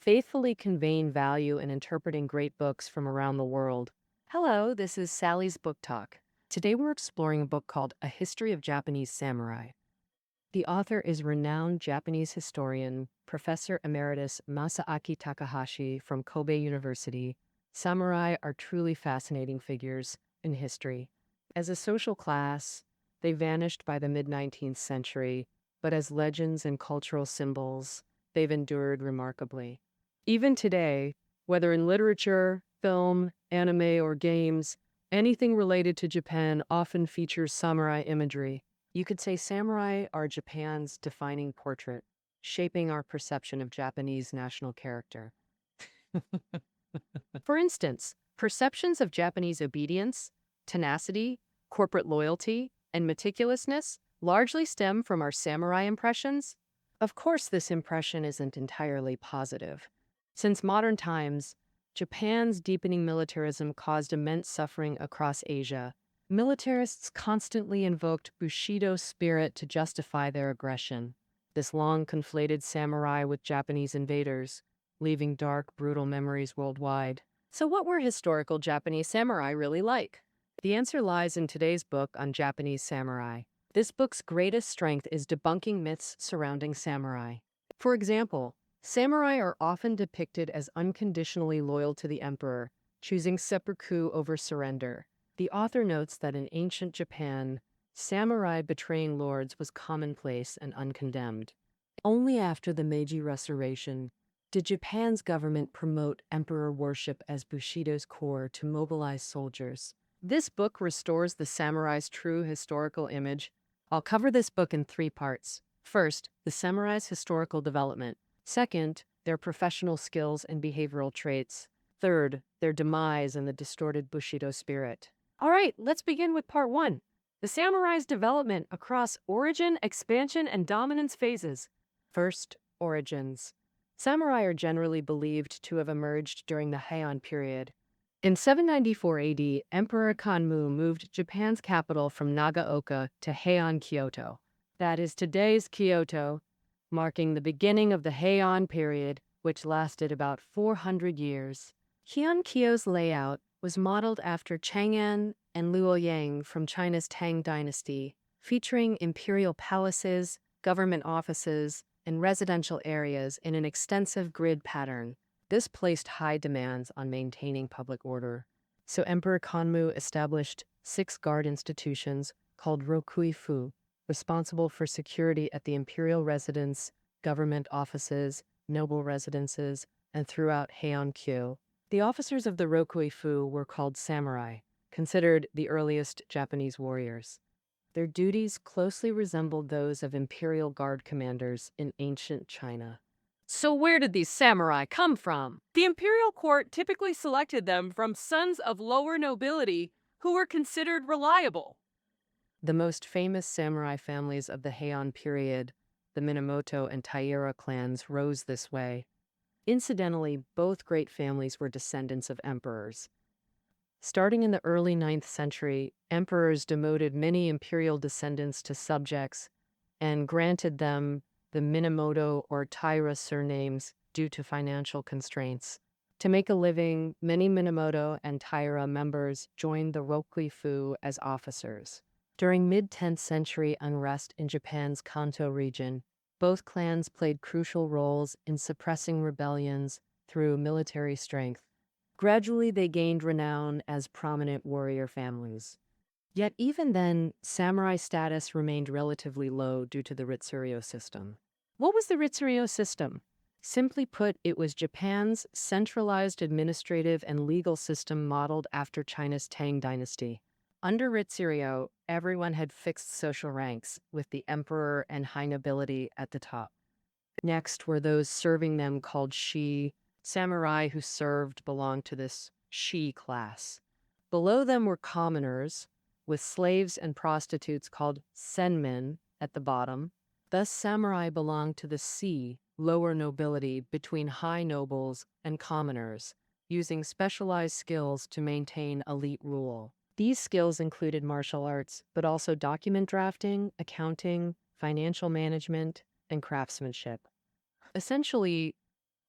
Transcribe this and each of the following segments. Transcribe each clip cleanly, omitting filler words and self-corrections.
faithfully conveying value and interpreting great books from around the world. Hello, this is Sally's Book Talk. Today we're exploring a book called A History of Japanese Samurai. The author is renowned Japanese historian, Professor Emeritus Masaaki Takahashi from Kobe University. Samurai are truly fascinating figures in history. As a social class, they vanished by the mid-19th century, but as legends and cultural symbols, they've endured remarkably. Even today, whether in literature, film, anime, or games, anything related to Japan often features samurai imagery. You could say samurai are Japan's defining portrait, shaping our perception of Japanese national character. For instance, perceptions of Japanese obedience, tenacity, corporate loyalty, and meticulousness largely stem from our samurai impressions. Of course, this impression isn't entirely positive. Since modern times, Japan's deepening militarism caused immense suffering across Asia. Militarists constantly invoked Bushido spirit to justify their aggression. This long conflated samurai with Japanese invaders, leaving dark, brutal memories worldwide. So what were historical Japanese samurai really like? The answer lies in today's book on Japanese samurai. This book's greatest strength is debunking myths surrounding samurai. For example, samurai are often depicted as unconditionally loyal to the emperor, choosing seppuku over surrender. The author notes that in ancient Japan, samurai betraying lords was commonplace and uncondemned. Only after the Meiji Restoration did Japan's government promote emperor worship as Bushido's core to mobilize soldiers. This book restores the samurai's true historical image. I'll cover this book in 3 parts. First, the samurai's historical development. Second, their professional skills and behavioral traits. Third, their demise and the distorted Bushido spirit. All right, let's begin with part 1. The samurai's development across origin, expansion, and dominance phases. First, origins. Samurai are generally believed to have emerged during the Heian period. In 794 AD, Emperor Kanmu moved Japan's capital from Nagaoka to Heian Kyoto. That is today's Kyoto, marking the beginning of the Heian period, which lasted about 400 years. Heian Kyo's layout was modeled after Chang'an and Luoyang from China's Tang dynasty, featuring imperial palaces, government offices, and residential areas in an extensive grid pattern. This placed high demands on maintaining public order. So Emperor Kanmu established 6 guard institutions called Rokuifu, responsible for security at the imperial residence, government offices, noble residences, and throughout Heian-kyo. The officers of the Rokuifu were called samurai, considered the earliest Japanese warriors. Their duties closely resembled those of imperial guard commanders in ancient China. So where did these samurai come from? The imperial court typically selected them from sons of lower nobility who were considered reliable. The most famous samurai families of the Heian period, the Minamoto and Taira clans, rose this way. Incidentally, both great families were descendants of emperors. Starting in the early 9th century, emperors demoted many imperial descendants to subjects and granted them the Minamoto or Taira surnames due to financial constraints. To make a living, many Minamoto and Taira members joined the Rokuifu as officers. During mid-10th century unrest in Japan's Kanto region, both clans played crucial roles in suppressing rebellions through military strength. Gradually, they gained renown as prominent warrior families. Yet even then, samurai status remained relatively low due to the Ritsuryo system. What was the Ritsuryo system? Simply put, it was Japan's centralized administrative and legal system modeled after China's Tang dynasty. Under Ritsuryo, everyone had fixed social ranks, with the emperor and high nobility at the top. Next were those serving them called shi. Samurai who served belonged to this shi class. Below them were commoners, with slaves and prostitutes called senmin at the bottom. Thus, samurai belonged to the si, lower nobility, between high nobles and commoners, using specialized skills to maintain elite rule. These skills included martial arts, but also document drafting, accounting, financial management, and craftsmanship. Essentially,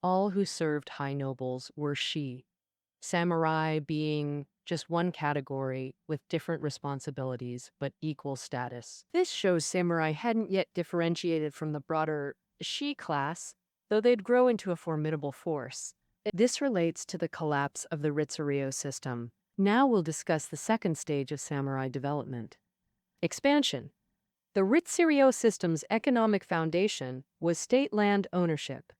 All who served high nobles were shi, samurai being just one category with different responsibilities but equal status. This shows samurai hadn't yet differentiated from the broader shi class, though they'd grow into a formidable force. This relates to the collapse of the Ritsuryo system. Now we'll discuss the second stage of samurai development. Expansion. The Ritsuryo system's economic foundation was state land ownership.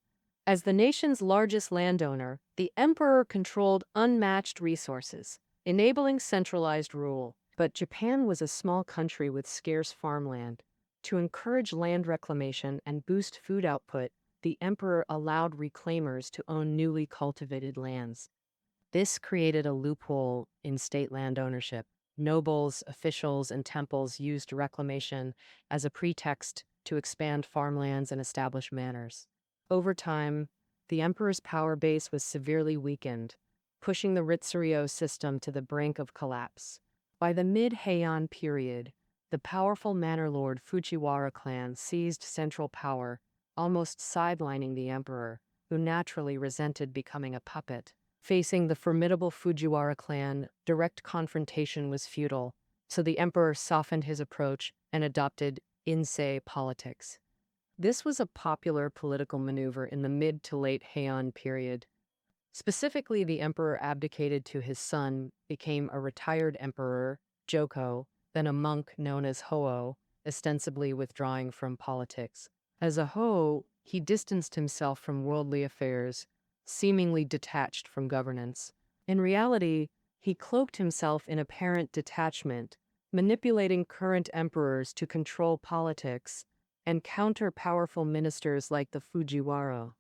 As the nation's largest landowner, the emperor controlled unmatched resources, enabling centralized rule. But Japan was a small country with scarce farmland. To encourage land reclamation and boost food output, the emperor allowed reclaimers to own newly cultivated lands. This created a loophole in state land ownership. Nobles, officials, and temples used reclamation as a pretext to expand farmlands and establish manors. Over time, the emperor's power base was severely weakened, pushing the Ritsuryo system to the brink of collapse. By the mid-Heian period, the powerful manor lord Fujiwara clan seized central power, almost sidelining the emperor, who naturally resented becoming a puppet. Facing the formidable Fujiwara clan, direct confrontation was futile, so the emperor softened his approach and adopted insei politics. This was a popular political maneuver in the mid to late Heian period. Specifically, the emperor abdicated to his son, became a retired emperor, Joko, then a monk known as Ho, ostensibly withdrawing from politics. As a Ho, he distanced himself from worldly affairs, seemingly detached from governance. In reality, he cloaked himself in apparent detachment, manipulating current emperors to control politics and counter powerful ministers like the Fujiwara.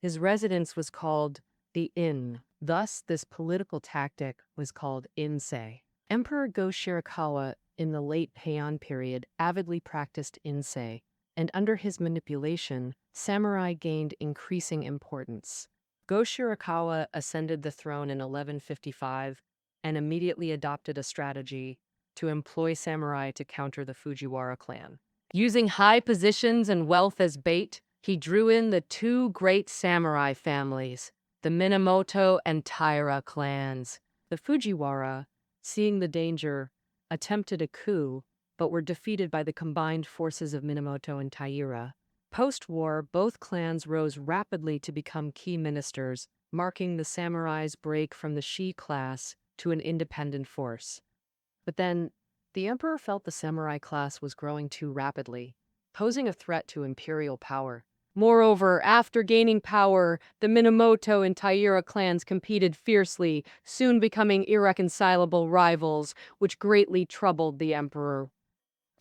His residence was called the Inn. Thus, this political tactic was called insei. Emperor Go Shirakawa, in the late Heian period, avidly practiced insei, and under his manipulation, samurai gained increasing importance. Go Shirakawa ascended the throne in 1155 and immediately adopted a strategy to employ samurai to counter the Fujiwara clan. Using high positions and wealth as bait, he drew in the two great samurai families, the Minamoto and Taira clans. The Fujiwara, seeing the danger, attempted a coup, but were defeated by the combined forces of Minamoto and Taira. Post-war, both clans rose rapidly to become key ministers, marking the samurai's break from the shi class to an independent force. But then, the emperor felt the samurai class was growing too rapidly, posing a threat to imperial power. Moreover, after gaining power, the Minamoto and Taira clans competed fiercely, soon becoming irreconcilable rivals, which greatly troubled the emperor.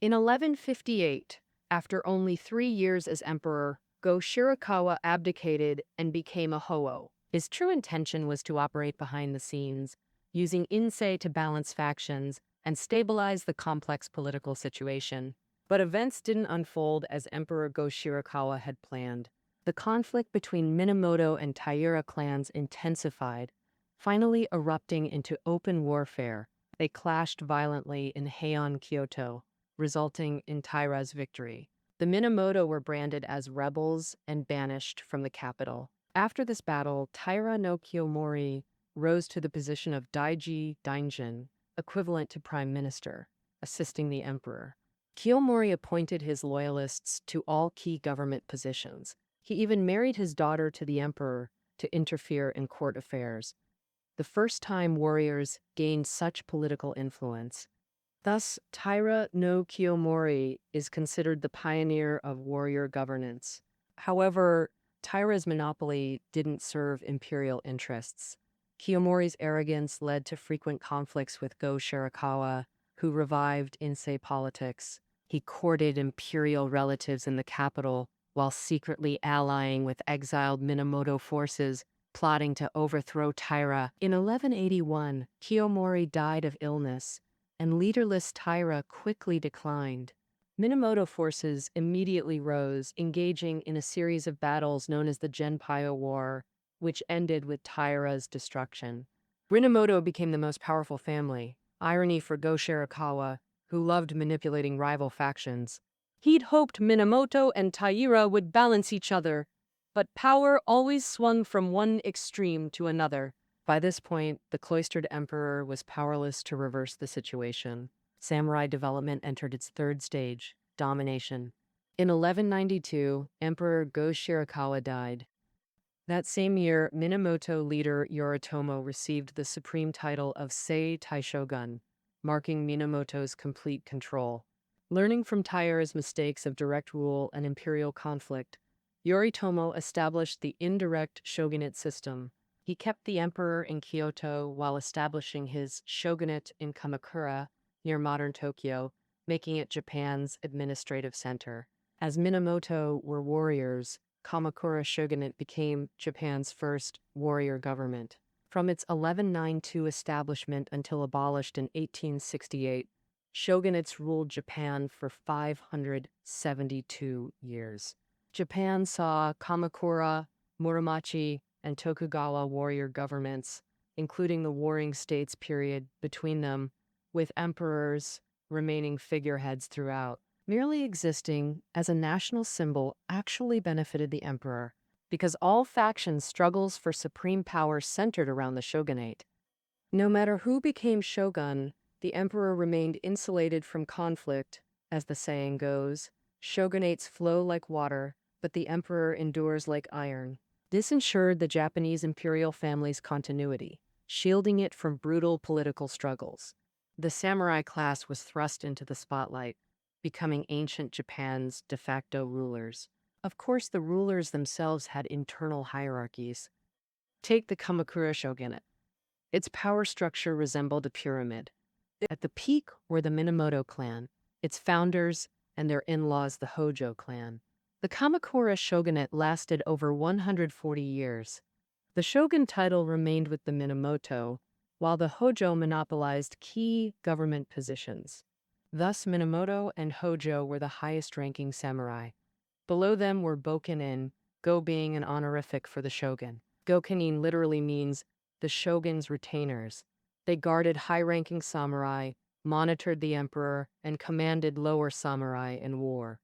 In 1158, after only 3 years as emperor, Go Shirakawa abdicated and became a Ho. His true intention was to operate behind the scenes, using insei to balance factions and stabilize the complex political situation. But events didn't unfold as Emperor Go Shirakawa had planned. The conflict between Minamoto and Taira clans intensified, finally erupting into open warfare. They clashed violently in Heian, Kyoto, resulting in Taira's victory. The Minamoto were branded as rebels and banished from the capital. After this battle, Taira no Kiyomori rose to the position of Daiji Daijin, equivalent to prime minister, assisting the emperor. Kiyomori appointed his loyalists to all key government positions. He even married his daughter to the emperor to interfere in court affairs, the first time warriors gained such political influence. Thus, Taira no Kiyomori is considered the pioneer of warrior governance. However, Taira's monopoly didn't serve imperial interests. Kiyomori's arrogance led to frequent conflicts with Go Shirakawa, who revived insei politics. He courted imperial relatives in the capital while secretly allying with exiled Minamoto forces, plotting to overthrow Taira. In 1181, Kiyomori died of illness, and leaderless Taira quickly declined. Minamoto forces immediately rose, engaging in a series of battles known as the Genpei War, which ended with Taira's destruction. Minamoto became the most powerful family, irony for Go Shirakawa, who loved manipulating rival factions. He'd hoped Minamoto and Taira would balance each other, but power always swung from one extreme to another. By this point, the cloistered emperor was powerless to reverse the situation. Samurai development entered its third stage, domination. In 1192, Emperor Go Shirakawa died. That same year, Minamoto leader Yoritomo received the supreme title of Sei Taishogun, marking Minamoto's complete control. Learning from Taire's mistakes of direct rule and imperial conflict, Yoritomo established the indirect shogunate system. He kept the emperor in Kyoto while establishing his shogunate in Kamakura, near modern Tokyo, making it Japan's administrative center. As Minamoto were warriors, Kamakura shogunate became Japan's first warrior government. From its 1192 establishment until abolished in 1868, shogunates ruled Japan for 572 years. Japan saw Kamakura, Muromachi, and Tokugawa warrior governments, including the Warring States period between them, with emperors remaining figureheads throughout. Merely existing as a national symbol actually benefited the emperor, because all factions' struggles for supreme power centered around the shogunate. No matter who became shogun, the emperor remained insulated from conflict. As the saying goes, shogunates flow like water, but the emperor endures like iron. This ensured the Japanese imperial family's continuity, shielding it from brutal political struggles. The samurai class was thrust into the spotlight, becoming ancient Japan's de facto rulers. Of course, the rulers themselves had internal hierarchies. Take the Kamakura shogunate. Its power structure resembled a pyramid. At the peak were the Minamoto clan, its founders, and their in-laws, the Hojo clan. The Kamakura shogunate lasted over 140 years. The shogun title remained with the Minamoto, while the Hojo monopolized key government positions. Thus, Minamoto and Hojo were the highest-ranking samurai. Below them were Bokenin, go being an honorific for the shogun. Gokenin literally means the shogun's retainers. They guarded high-ranking samurai, monitored the emperor, and commanded lower samurai in war.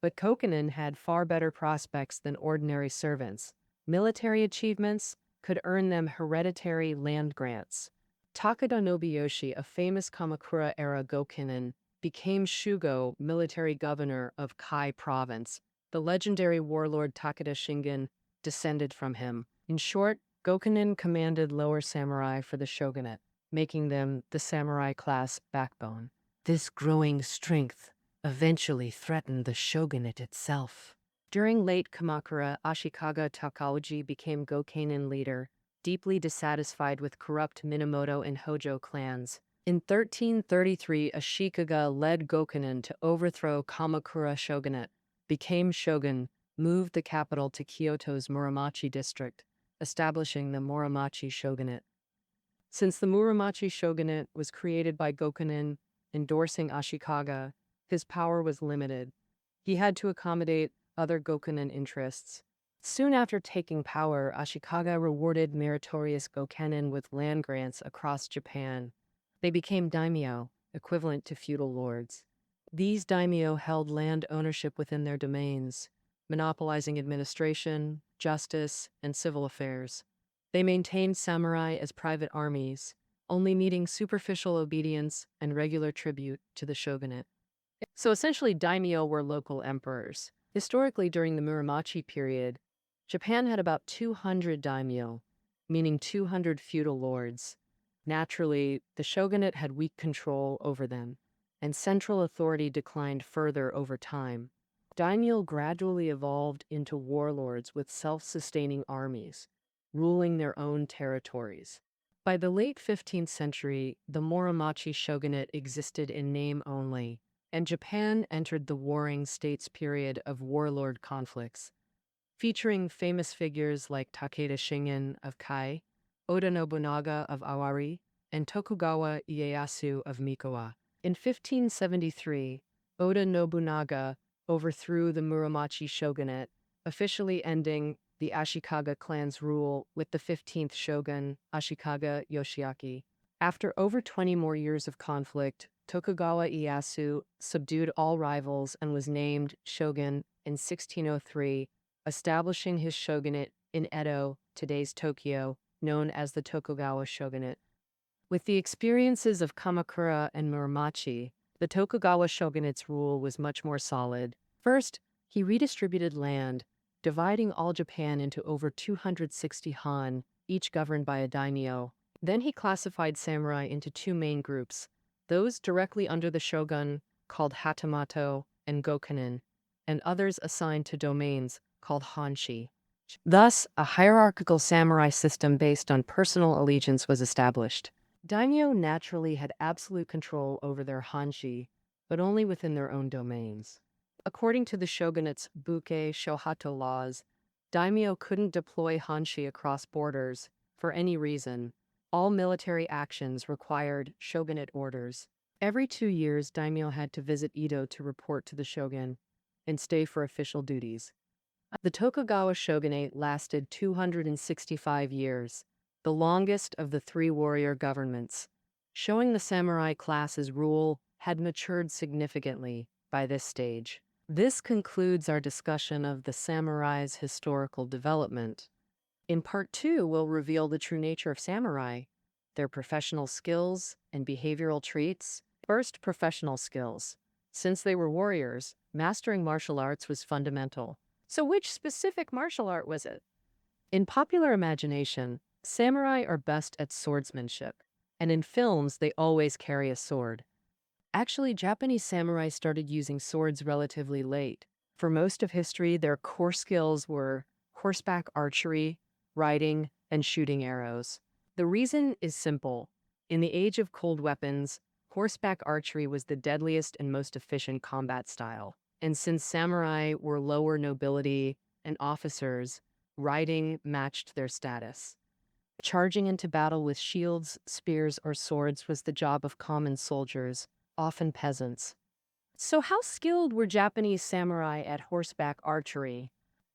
But Kokunin had far better prospects than ordinary servants. Military achievements could earn them hereditary land grants. Takeda Nobuyoshi, a famous Kamakura-era Gokenin, became Shugo, military governor of Kai province. The legendary warlord Takeda Shingen descended from him. In short, Gokenin commanded lower samurai for the shogunate, making them the samurai class backbone. This growing strength eventually threatened the shogunate itself. During late Kamakura, Ashikaga Takauji became Gokenin leader, deeply dissatisfied with corrupt Minamoto and Hojo clans. In 1333, Ashikaga led Gokenin to overthrow Kamakura shogunate, became shogun, moved the capital to Kyoto's Muromachi district, establishing the Muromachi shogunate. Since the Muromachi shogunate was created by Gokenin, endorsing Ashikaga, his power was limited. He had to accommodate other Gokenin interests. Soon after taking power, Ashikaga rewarded meritorious Gokenin with land grants across Japan. They became daimyo, equivalent to feudal lords. These daimyo held land ownership within their domains, monopolizing administration, justice, and civil affairs. They maintained samurai as private armies, only needing superficial obedience and regular tribute to the shogunate. So essentially, daimyo were local emperors. Historically, during the Muromachi period, Japan had about 200 daimyo, meaning 200 feudal lords. Naturally, the shogunate had weak control over them, and central authority declined further over time. Daimyo gradually evolved into warlords with self-sustaining armies, ruling their own territories. By the late 15th century, the Muromachi shogunate existed in name only, and Japan entered the Warring States period of warlord conflicts, featuring famous figures like Takeda Shingen of Kai, Oda Nobunaga of Awari, and Tokugawa Ieyasu of Mikowa. In 1573, Oda Nobunaga overthrew the Muromachi shogunate, officially ending the Ashikaga clan's rule with the 15th shogun, Ashikaga Yoshiaki. After over 20 more years of conflict, Tokugawa Ieyasu subdued all rivals and was named shogun in 1603, establishing his shogunate in Edo, today's Tokyo, known as the Tokugawa shogunate. With the experiences of Kamakura and Muromachi, the Tokugawa shogunate's rule was much more solid. First, he redistributed land, dividing all Japan into over 260 han, each governed by a daimyo. Then he classified samurai into two main groups, those directly under the shogun, called Hatamoto and Gokunin, and others assigned to domains, called hanshi. Thus, a hierarchical samurai system based on personal allegiance was established. Daimyo naturally had absolute control over their hanshi, but only within their own domains. According to the shogunate's Buke Shohato laws, daimyo couldn't deploy hanshi across borders for any reason. All military actions required shogunate orders. Every 2 years, daimyo had to visit Edo to report to the shogun and stay for official duties. The Tokugawa shogunate lasted 265 years, the longest of the three warrior governments, showing the samurai class's rule had matured significantly by this stage. This concludes our discussion of the samurai's historical development. In Part 2, we'll reveal the true nature of samurai, their professional skills and behavioral traits. First, professional skills. Since they were warriors, mastering martial arts was fundamental. So which specific martial art was it? In popular imagination, samurai are best at swordsmanship, and in films they always carry a sword. Actually, Japanese samurai started using swords relatively late. For most of history, their core skills were horseback archery, riding, and shooting arrows. The reason is simple. In the age of cold weapons, horseback archery was the deadliest and most efficient combat style. And since samurai were lower nobility and officers, riding matched their status. Charging into battle with shields, spears, or swords was the job of common soldiers, often peasants. So how skilled were Japanese samurai at horseback archery?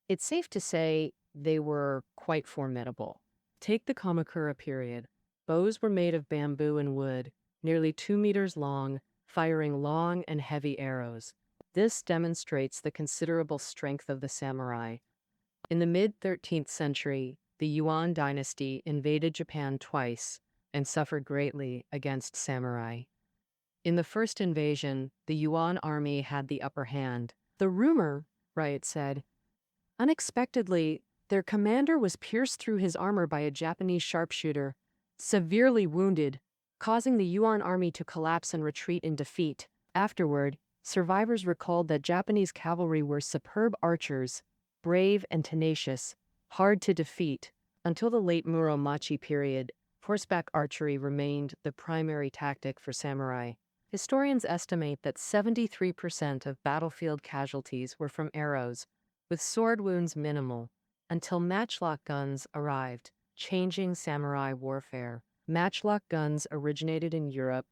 It's safe to say they were quite formidable. Take the Kamakura period. Bows were made of bamboo and wood, nearly 2 meters long, firing long and heavy arrows. This demonstrates the considerable strength of the samurai. In the mid-13th century, the Yuan dynasty invaded Japan twice and suffered greatly against samurai. In the first invasion, the Yuan army had the upper hand. The rumor, Riot said, unexpectedly, their commander was pierced through his armor by a Japanese sharpshooter, severely wounded, causing the Yuan army to collapse and retreat in defeat. Afterward, survivors recalled that Japanese cavalry were superb archers, brave and tenacious, hard to defeat. Until the late Muromachi period, horseback archery remained the primary tactic for samurai. Historians estimate that 73% of battlefield casualties were from arrows, with sword wounds minimal, until matchlock guns arrived, changing samurai warfare. Matchlock guns originated in Europe,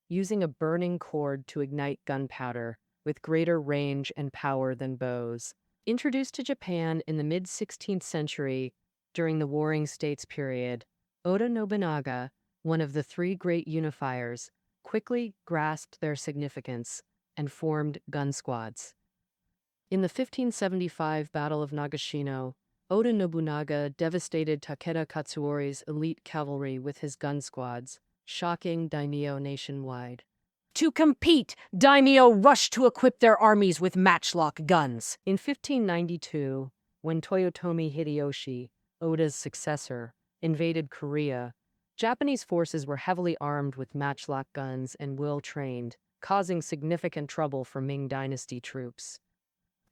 using a burning cord to ignite gunpowder, with greater range and power than bows. Introduced to Japan in the mid-16th century during the Warring States period, Oda Nobunaga, one of the three great unifiers, quickly grasped their significance and formed gun squads. In the 1575 Battle of Nagashino, Oda Nobunaga devastated Takeda Katsuori's elite cavalry with his gun squads, shocking daimyo nationwide. To compete, daimyo rushed to equip their armies with matchlock guns. In 1592, when Toyotomi Hideyoshi, Oda's successor, invaded Korea, Japanese forces were heavily armed with matchlock guns and well-trained, causing significant trouble for Ming Dynasty troops.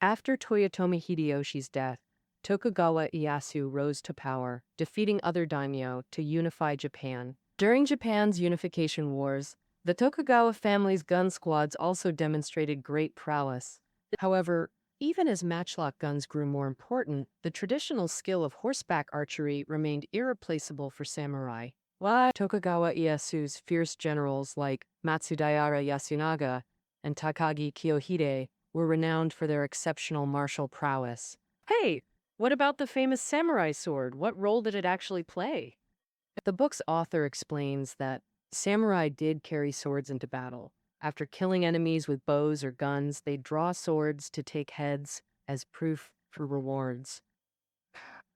After Toyotomi Hideyoshi's death, Tokugawa Ieyasu rose to power, defeating other daimyo to unify Japan. During Japan's unification wars, the Tokugawa family's gun squads also demonstrated great prowess. However, even as matchlock guns grew more important, the traditional skill of horseback archery remained irreplaceable for samurai. While Tokugawa Ieyasu's fierce generals like Matsudaira Yasunaga and Takagi Kiyohide were renowned for their exceptional martial prowess. Hey, what about the famous samurai sword? What role did it actually play? The book's author explains that samurai did carry swords into battle. After killing enemies with bows or guns, they'd draw swords to take heads as proof for rewards.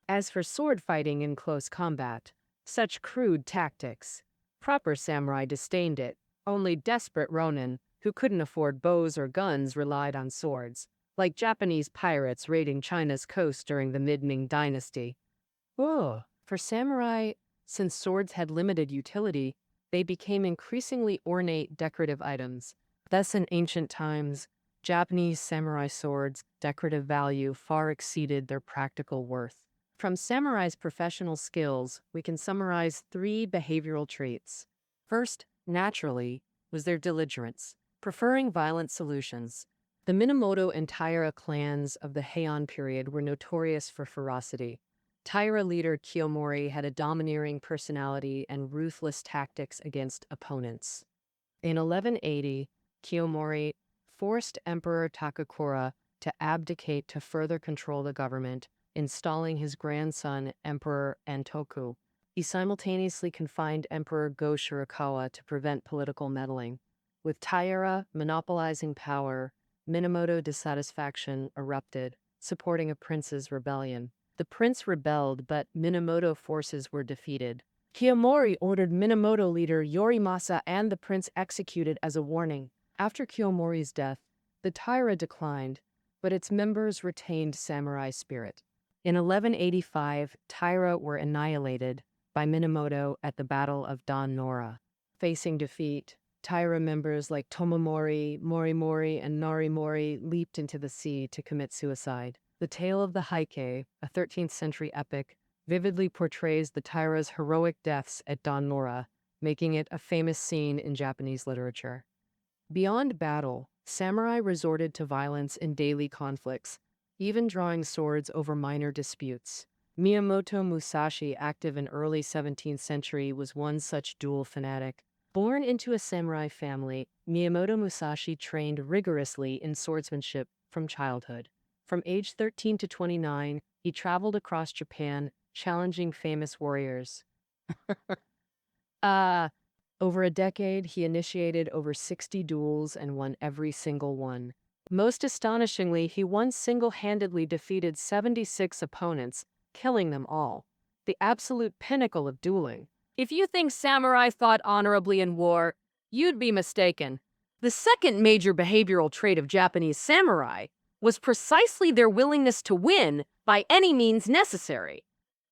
As for sword fighting in close combat, such crude tactics, proper samurai disdained it. Only desperate ronin, who couldn't afford bows or guns, relied on swords, like Japanese pirates raiding China's coast during the Mid-Ming dynasty. For samurai, since swords had limited utility, they became increasingly ornate decorative items. Thus, in ancient times, Japanese samurai swords' decorative value far exceeded their practical worth. From samurai's professional skills, we can summarize 3 behavioral traits. First, naturally, was their diligence, preferring violent solutions. The Minamoto and Taira clans of the Heian period were notorious for ferocity. Taira leader Kiyomori had a domineering personality and ruthless tactics against opponents. In 1180, Kiyomori forced Emperor Takakura to abdicate to further control the government, installing his grandson, Emperor Antoku. He simultaneously confined Emperor Go Shirakawa to prevent political meddling. With Taira monopolizing power, Minamoto dissatisfaction erupted, supporting a prince's rebellion. The prince rebelled, but Minamoto forces were defeated. Kiyomori ordered Minamoto leader Yorimasa and the prince executed as a warning. After Kiyomori's death, the Taira declined, but its members retained samurai spirit. In 1185, Taira were annihilated by Minamoto at the Battle of Dan Nora. Facing defeat, Taira members like Tomomori, Morimori, and Narimori leaped into the sea to commit suicide. The Tale of the Heike, a 13th century epic, vividly portrays the Taira's heroic deaths at Dan Nora, making it a famous scene in Japanese literature. Beyond battle, samurai resorted to violence in daily conflicts, even drawing swords over minor disputes. Miyamoto Musashi, active in early 17th century, was one such duel fanatic. Born into a samurai family, Miyamoto Musashi trained rigorously in swordsmanship from childhood. From age 13 to 29, he traveled across Japan, challenging famous warriors. Over a decade, he initiated over 60 duels and won every single one. Most astonishingly, he once single-handedly defeated 76 opponents, killing them all. The absolute pinnacle of dueling. If you think samurai fought honorably in war, you'd be mistaken. The second major behavioral trait of Japanese samurai was precisely their willingness to win by any means necessary.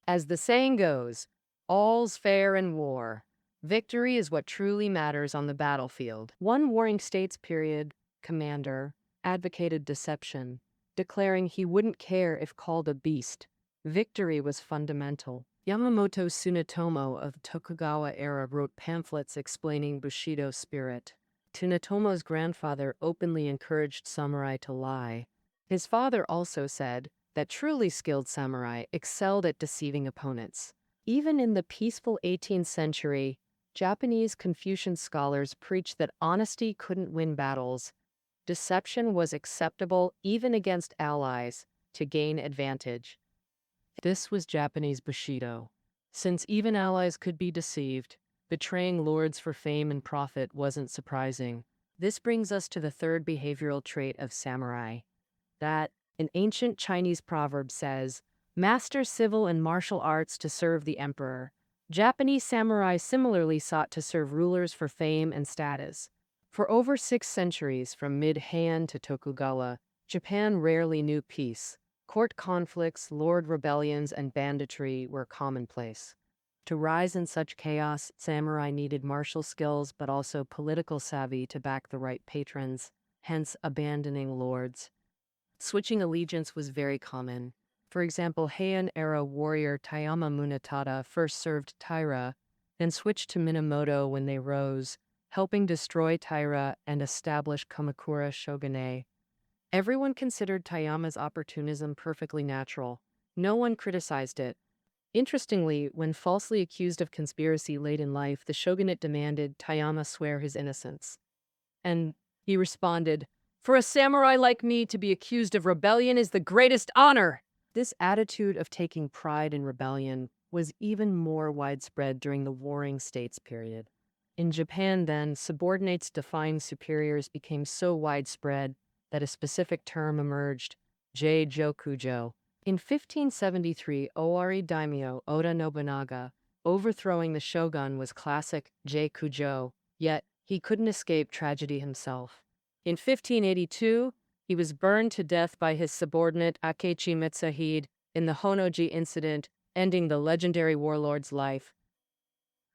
As the saying goes, all's fair in war. Victory is what truly matters on the battlefield. One Warring States period commander advocated deception, declaring he wouldn't care if called a beast. Victory was fundamental. Yamamoto Tsunetomo of Tokugawa era wrote pamphlets explaining Bushido spirit. Tsunetomo's grandfather openly encouraged samurai to lie. His father also said that truly skilled samurai excelled at deceiving opponents. Even in the peaceful 18th century, Japanese Confucian scholars preached that honesty couldn't win battles. Deception was acceptable even against allies to gain advantage. This was Japanese Bushido. Since even allies could be deceived, betraying lords for fame and profit wasn't surprising. This brings us to the third behavioral trait of samurai. That, an ancient Chinese proverb says, master civil and martial arts to serve the emperor. Japanese samurai similarly sought to serve rulers for fame and status. For over 6 centuries, from mid-Heian to Tokugawa, Japan rarely knew peace. Court conflicts, lord rebellions, and banditry were commonplace. To rise in such chaos, samurai needed martial skills but also political savvy to back the right patrons, hence abandoning lords. Switching allegiance was very common. For example, Heian-era warrior Tayama Munetada first served Taira, then switched to Minamoto when they rose, helping destroy Taira and establish Kamakura Shogunate. Everyone considered Tayama's opportunism perfectly natural. No one criticized it. Interestingly, when falsely accused of conspiracy late in life, the shogunate demanded Tayama swear his innocence. And he responded, "For a samurai like me to be accused of rebellion is the greatest honor." This attitude of taking pride in rebellion was even more widespread during the Warring States period. In Japan then, subordinates defying superiors became so widespread that a specific term emerged, Jokujo. In 1573, Owari daimyo Oda Nobunaga overthrowing the shogun was classic Kujo, yet he couldn't escape tragedy himself. In 1582, he was burned to death by his subordinate Akechi Mitsahide in the Honoji incident, ending the legendary warlord's life.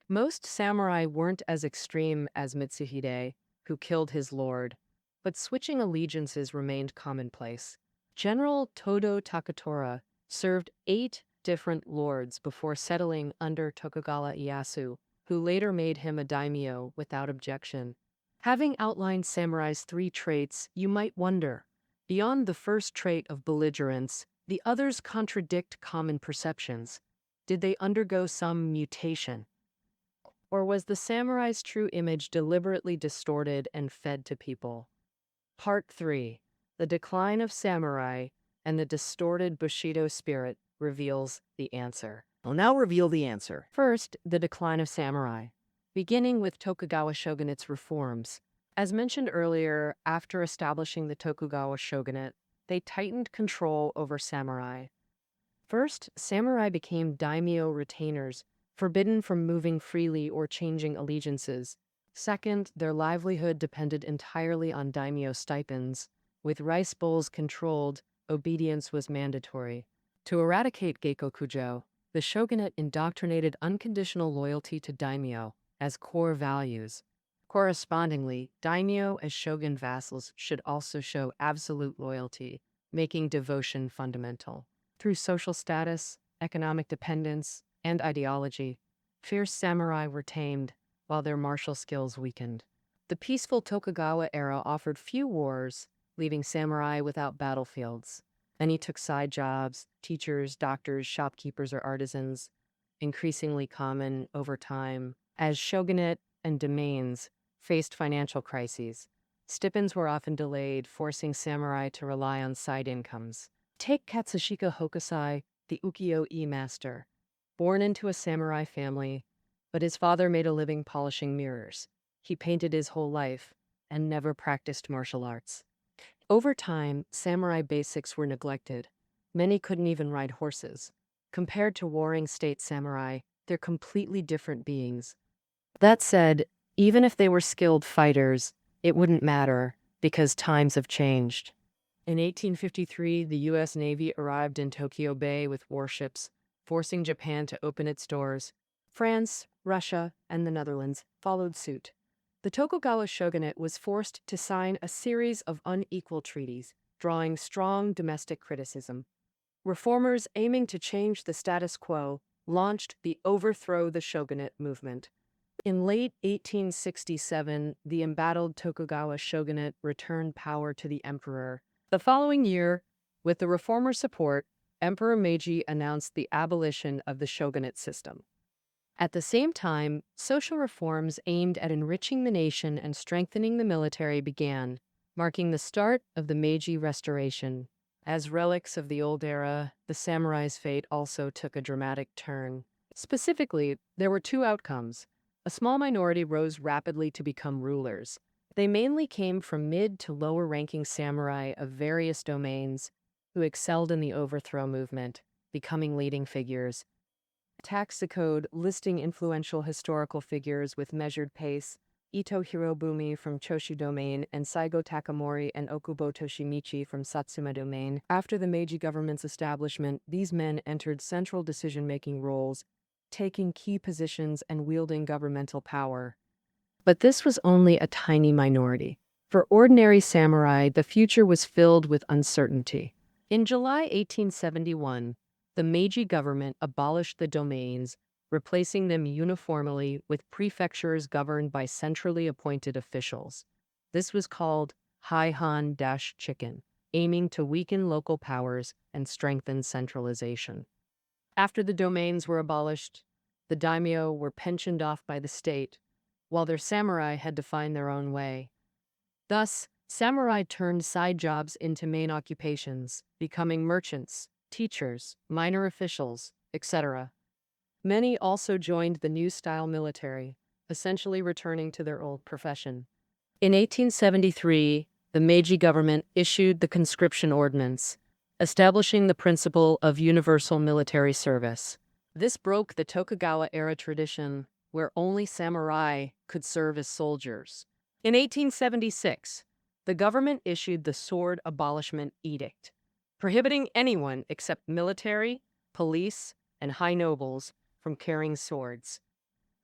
Most samurai weren't as extreme as Mitsuhide, who killed his lord, but switching allegiances remained commonplace. General Todo Takatora served 8 different lords before settling under Tokugawa Ieyasu, who later made him a daimyo without objection. Having outlined samurai's 3 traits, you might wonder, beyond the first trait of belligerence, the others contradict common perceptions. Did they undergo some mutation? Or was the samurai's true image deliberately distorted and fed to people? Part 3. The Decline of Samurai and the Distorted Bushido Spirit reveals the answer. I'll now reveal the answer. First, the decline of samurai, beginning with Tokugawa shogunate's reforms. As mentioned earlier, after establishing the Tokugawa shogunate, they tightened control over samurai. First, samurai became daimyo retainers, forbidden from moving freely or changing allegiances. Second, their livelihood depended entirely on daimyo stipends. With rice bowls controlled, obedience was mandatory. To eradicate Geikokujo, the shogunate indoctrinated unconditional loyalty to daimyo as core values. Correspondingly, daimyo as shogun vassals should also show absolute loyalty, making devotion fundamental. Through social status, economic dependence, and ideology, fierce samurai were tamed, while their martial skills weakened. The peaceful Tokugawa era offered few wars, leaving samurai without battlefields. Many took side jobs, teachers, doctors, shopkeepers, or artisans, increasingly common over time. As shogunate and domains faced financial crises, stipends were often delayed, forcing samurai to rely on side incomes. Take Katsushika Hokusai, the ukiyo-e master. Born into a samurai family, but his father made a living polishing mirrors. He painted his whole life and never practiced martial arts. Over time, samurai basics were neglected. Many couldn't even ride horses. Compared to warring state samurai, they're completely different beings. That said, even if they were skilled fighters, it wouldn't matter because times have changed. In 1853, the U.S. Navy arrived in Tokyo Bay with warships, forcing Japan to open its doors. France, Russia, and the Netherlands followed suit. The Tokugawa shogunate was forced to sign a series of unequal treaties, drawing strong domestic criticism. Reformers aiming to change the status quo launched the Overthrow the Shogunate movement. In late 1867, the embattled Tokugawa shogunate returned power to the emperor. The following year, with the reformers' support, Emperor Meiji announced the abolition of the shogunate system. At the same time, social reforms aimed at enriching the nation and strengthening the military began, marking the start of the Meiji Restoration. As relics of the old era, the samurai's fate also took a dramatic turn. Specifically, there were 2 outcomes. A small minority rose rapidly to become rulers. They mainly came from mid to lower-ranking samurai of various domains who excelled in the overthrow movement, becoming leading figures. Tax the code listing influential historical figures with measured pace, Ito Hirobumi from Choshu Domain and Saigo Takamori and Okubo Toshimichi from Satsuma Domain. After the Meiji government's establishment, these men entered central decision-making roles, taking key positions and wielding governmental power. But this was only a tiny minority. For ordinary samurai, the future was filled with uncertainty. In July 1871, the Meiji government abolished the domains, replacing them uniformly with prefectures governed by centrally appointed officials. This was called Heihan-Chicken, aiming to weaken local powers and strengthen centralization. After the domains were abolished, the daimyo were pensioned off by the state, while their samurai had to find their own way. Thus, samurai turned side jobs into main occupations, becoming merchants, teachers, minor officials, etc. Many also joined the new-style military, essentially returning to their old profession. In 1873, the Meiji government issued the conscription ordinance, establishing the principle of universal military service. This broke the Tokugawa-era tradition where only samurai could serve as soldiers. In 1876, the government issued the Sword Abolishment Edict, prohibiting anyone except military, police, and high nobles from carrying swords.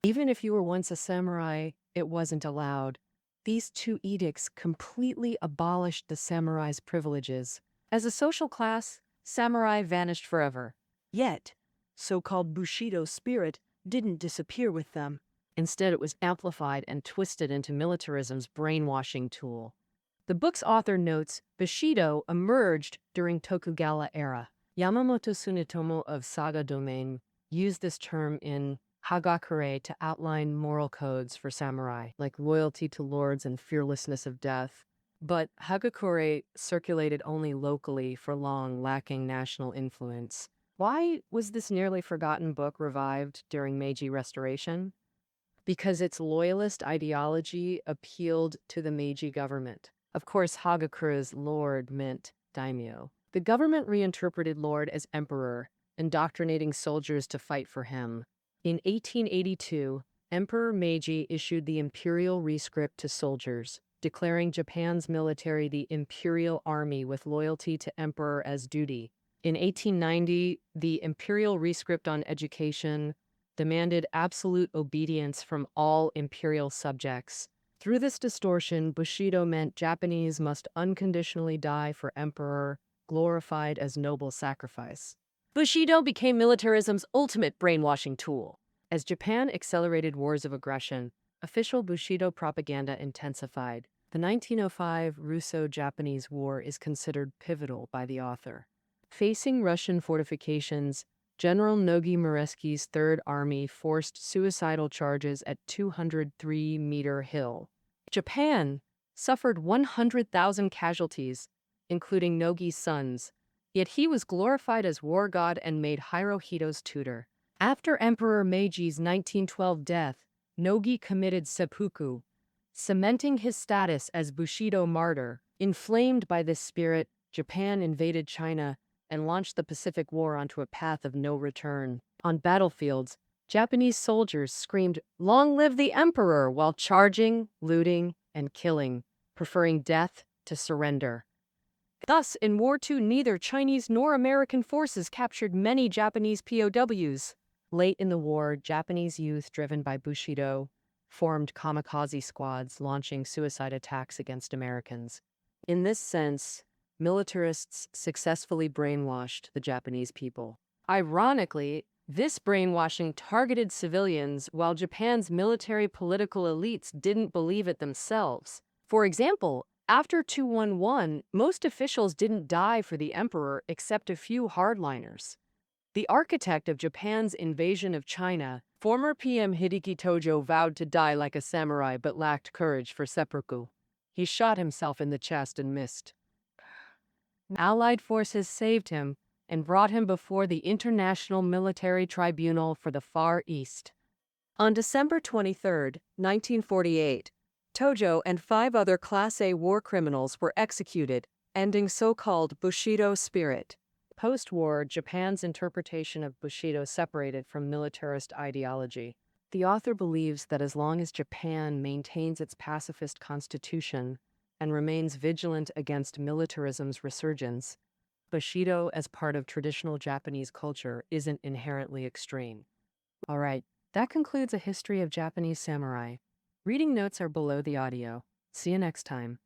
Even if you were once a samurai, it wasn't allowed. These two edicts completely abolished the samurai's privileges. As a social class, samurai vanished forever. Yet, so-called Bushido spirit didn't disappear with them. Instead, it was amplified and twisted into militarism's brainwashing tool. The book's author notes Bushido emerged during Tokugawa era. Yamamoto Tsunetomo of Saga Domain used this term in Hagakure to outline moral codes for samurai, like loyalty to lords and fearlessness of death. But Hagakure circulated only locally for long, lacking national influence. Why was this nearly forgotten book revived during Meiji Restoration? Because its loyalist ideology appealed to the Meiji government. Of course, Hagakure's lord meant daimyo. The government reinterpreted lord as emperor, indoctrinating soldiers to fight for him. In 1882, Emperor Meiji issued the imperial rescript to soldiers, declaring Japan's military the imperial army with loyalty to emperor as duty. In 1890, the imperial rescript on education demanded absolute obedience from all imperial subjects. Through this distortion, Bushido meant Japanese must unconditionally die for emperor, glorified as noble sacrifice. Bushido became militarism's ultimate brainwashing tool. As Japan accelerated wars of aggression, official Bushido propaganda intensified. The 1905 Russo-Japanese War is considered pivotal by the author. Facing Russian fortifications, General Nogi Mureski's Third Army forced suicidal charges at 203-meter hill. Japan suffered 100,000 casualties, including Nogi's sons, yet he was glorified as war god and made Hirohito's tutor. After Emperor Meiji's 1912 death, Nogi committed seppuku, cementing his status as Bushido martyr. Inflamed by this spirit, Japan invaded China and launched the Pacific War onto a path of no return. On battlefields, Japanese soldiers screamed, "Long live the emperor," while charging, looting, and killing, preferring death to surrender. Thus, in War II, neither Chinese nor American forces captured many Japanese POWs. Late in the war, Japanese youth, driven by Bushido, formed kamikaze squads launching suicide attacks against Americans. In this sense, militarists successfully brainwashed the Japanese people. Ironically, this brainwashing targeted civilians while Japan's military political elites didn't believe it themselves. For example, after 211, most officials didn't die for the emperor except a few hardliners. The architect of Japan's invasion of China, former PM Hideki Tojo, vowed to die like a samurai but lacked courage for seppuku. He shot himself in the chest and missed. Allied forces saved him and brought him before the International Military Tribunal for the Far East. On December 23, 1948, Tojo and 5 other Class A war criminals were executed, ending so-called Bushido spirit. Post-war, Japan's interpretation of Bushido separated from militarist ideology. The author believes that as long as Japan maintains its pacifist constitution and remains vigilant against militarism's resurgence, Bushido as part of traditional Japanese culture isn't inherently extreme. All right, that concludes a history of Japanese samurai. Reading notes are below the audio. See you next time.